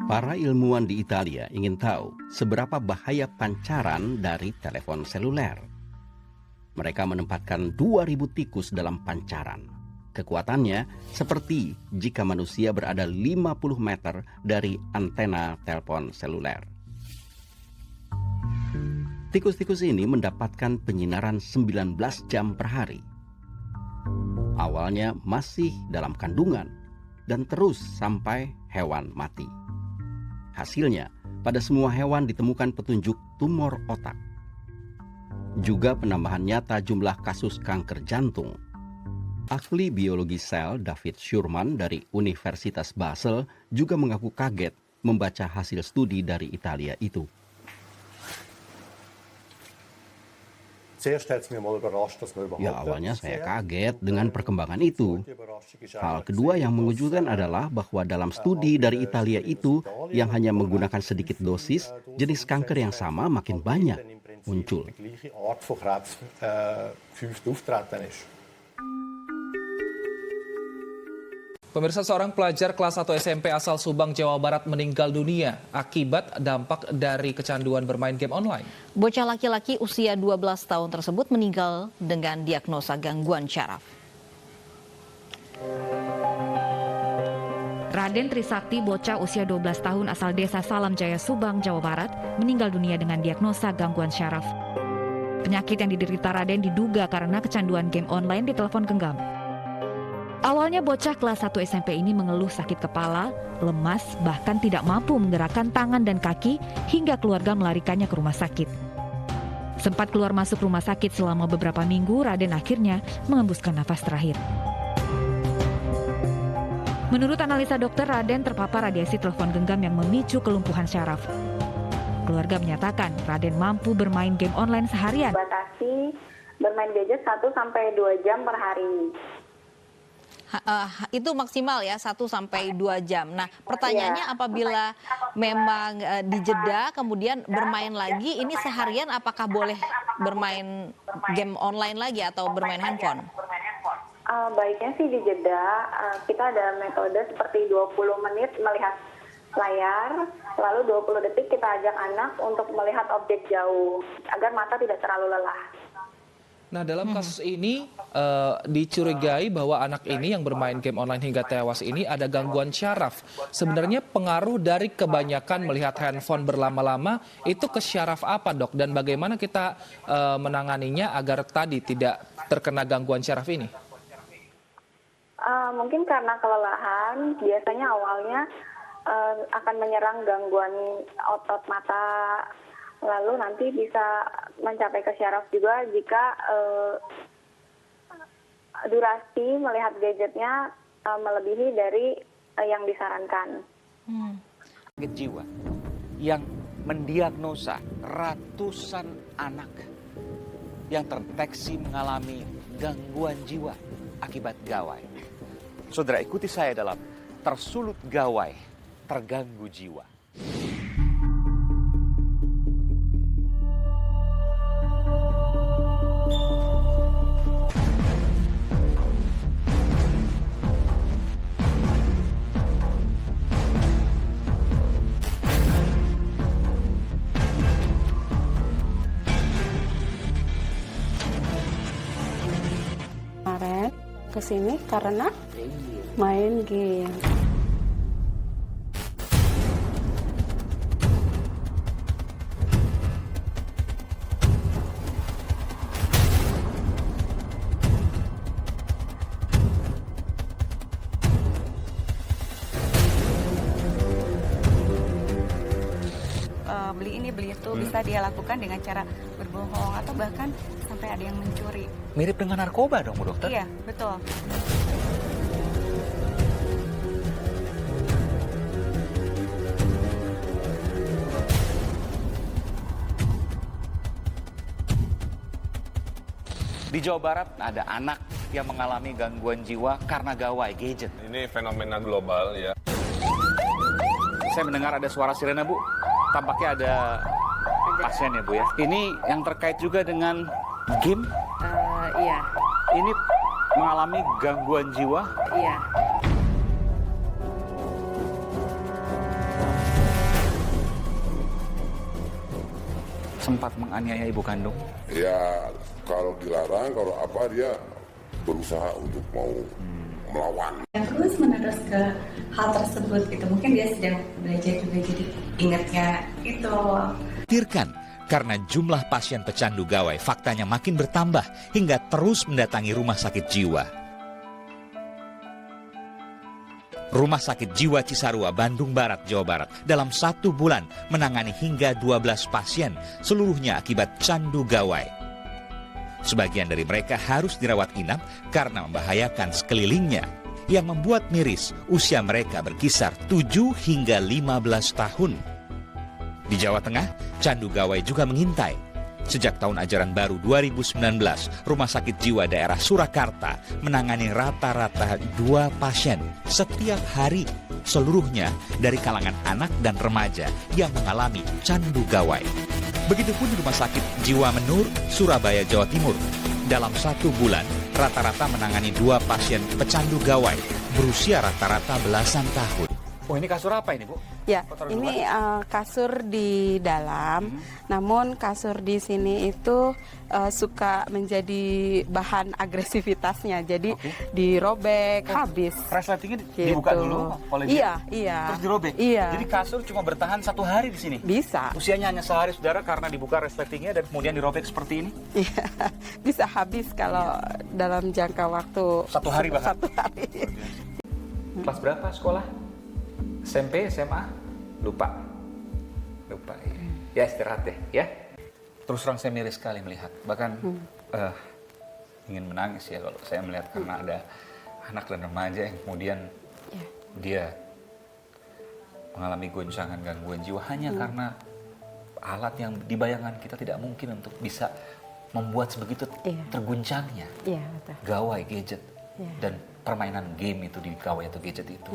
Para ilmuwan di Italia ingin tahu seberapa bahaya pancaran dari telepon seluler. Mereka menempatkan 2.000 tikus dalam pancaran. Kekuatannya seperti jika manusia berada 50 meter dari antena telepon seluler. Tikus-tikus ini mendapatkan penyinaran 19 jam per hari. Awalnya masih dalam kandungan dan terus sampai hewan mati. Hasilnya, pada semua hewan ditemukan petunjuk tumor otak. Juga penambahan nyata jumlah kasus kanker jantung. Ahli biologi sel David Schurman dari Universitas Basel juga mengaku kaget membaca hasil studi dari Italia itu. Ya, awalnya saya kaget dengan perkembangan itu. Hal kedua yang mengejutkan adalah bahwa dalam studi dari Italia itu yang hanya menggunakan sedikit dosis, jenis kanker yang sama makin banyak muncul. Pemirsa, seorang pelajar kelas 1 SMP asal Subang, Jawa Barat meninggal dunia akibat dampak dari kecanduan bermain game online. Bocah laki-laki usia 12 tahun tersebut meninggal dengan diagnosa gangguan syaraf. Raden Trisakti, bocah usia 12 tahun asal desa Salam Jaya, Subang, Jawa Barat, meninggal dunia dengan diagnosa gangguan syaraf. Penyakit yang diderita Raden diduga karena kecanduan game online di telepon genggam. Awalnya bocah kelas 1 SMP ini mengeluh sakit kepala, lemas, bahkan tidak mampu menggerakkan tangan dan kaki hingga keluarga melarikannya ke rumah sakit. Sempat keluar masuk rumah sakit selama beberapa minggu, Raden akhirnya mengembuskan nafas terakhir. Menurut analisa dokter, Raden terpapar radiasi telepon genggam yang memicu kelumpuhan syaraf. Keluarga menyatakan Raden mampu bermain game online seharian. Batasi bermain gadget 1-2 jam per hari. Itu maksimal ya 1-2 jam. Nah, pertanyaannya apabila memang dijeda kemudian bermain lagi, ini seharian apakah boleh bermain game online lagi atau bermain handphone? Baiknya sih dijeda. Kita ada metode seperti 20 menit melihat layar, lalu 20 detik kita ajak anak untuk melihat objek jauh agar mata tidak terlalu lelah. Nah, dalam kasus ini dicurigai bahwa anak ini yang bermain game online hingga tewas ini ada gangguan syaraf. Sebenarnya pengaruh dari kebanyakan melihat handphone berlama-lama itu ke syaraf apa, Dok? Dan bagaimana kita menanganinya agar tadi tidak terkena gangguan syaraf ini? Mungkin karena kelelahan, biasanya awalnya akan menyerang gangguan otot mata, lalu nanti bisa mencapai ke syaraf juga jika durasi melihat gadgetnya melebihi dari yang disarankan. Sakit jiwa yang mendiagnosa ratusan anak yang terdeteksi mengalami gangguan jiwa akibat gawai. Saudara, ikuti saya dalam Tersulut Gawai Terganggu Jiwa. Kemarin kesini karena main game. Beli ini beli itu bisa dia lakukan dengan cara berbohong atau bahkan sampai ada yang mencuri. Mirip dengan narkoba dong, Bu Dokter? Iya, betul. Di Jawa Barat ada anak yang mengalami gangguan jiwa karena gawai gadget. Ini fenomena global ya. Saya mendengar ada suara sirena, Bu. Tampaknya ada pasien ya, Bu ya. Ini yang terkait juga dengan game? Iya. Ini mengalami gangguan jiwa? Iya. sempat menganiaya ibu kandung? Ya kalau dilarang, kalau apa dia berusaha untuk mau melawan. Terus menerus ke hal tersebut gitu. Mungkin dia sedang belajar juga jadi ingatnya itu. Khawatirkan karena jumlah pasien pecandu gawai faktanya makin bertambah hingga terus mendatangi rumah sakit jiwa. Rumah Sakit Jiwa Cisarua, Bandung Barat, Jawa Barat dalam 1 bulan menangani hingga 12 pasien, seluruhnya akibat candu gawai. Sebagian dari mereka harus dirawat inap karena membahayakan sekelilingnya, yang membuat miris usia mereka berkisar 7 hingga 15 tahun. Di Jawa Tengah, candu gawai juga mengintai. Sejak tahun ajaran baru 2019, Rumah Sakit Jiwa Daerah Surakarta menangani rata-rata 2 pasien setiap hari, seluruhnya dari kalangan anak dan remaja yang mengalami candu gawai. Begitupun di Rumah Sakit Jiwa Menur, Surabaya, Jawa Timur. Dalam 1 bulan, rata-rata menangani 2 pasien pecandu gawai berusia rata-rata belasan tahun. Oh, ini kasur apa ini, Bu? Ya, Kotor ini duluan. kasur di dalam, namun kasur di sini itu suka menjadi bahan agresivitasnya, jadi dirobek, habis. Resletingnya Gitu. dibuka dulu oleh dia? Iya. Terus dirobek? Iya. Jadi kasur cuma bertahan 1 hari di sini? Bisa. Usianya hanya sehari, saudara, karena dibuka resletingnya dan kemudian dirobek seperti ini? Iya, bisa habis kalau dalam jangka waktu 1 hari bahkan? 1 hari. Kelas berapa sekolah? SMP, SMA? Lupa, iya. Ya istirahat deh, ya. Terus terang saya miris sekali melihat, bahkan ingin menangis ya kalau saya melihat karena ada anak dan remaja yang kemudian dia mengalami goncangan gangguan jiwa hanya karena alat yang dibayangkan kita tidak mungkin untuk bisa membuat sebegitu terguncangnya. Iya, betul. Gawai, gadget, dan permainan game itu di gawai atau gadget itu.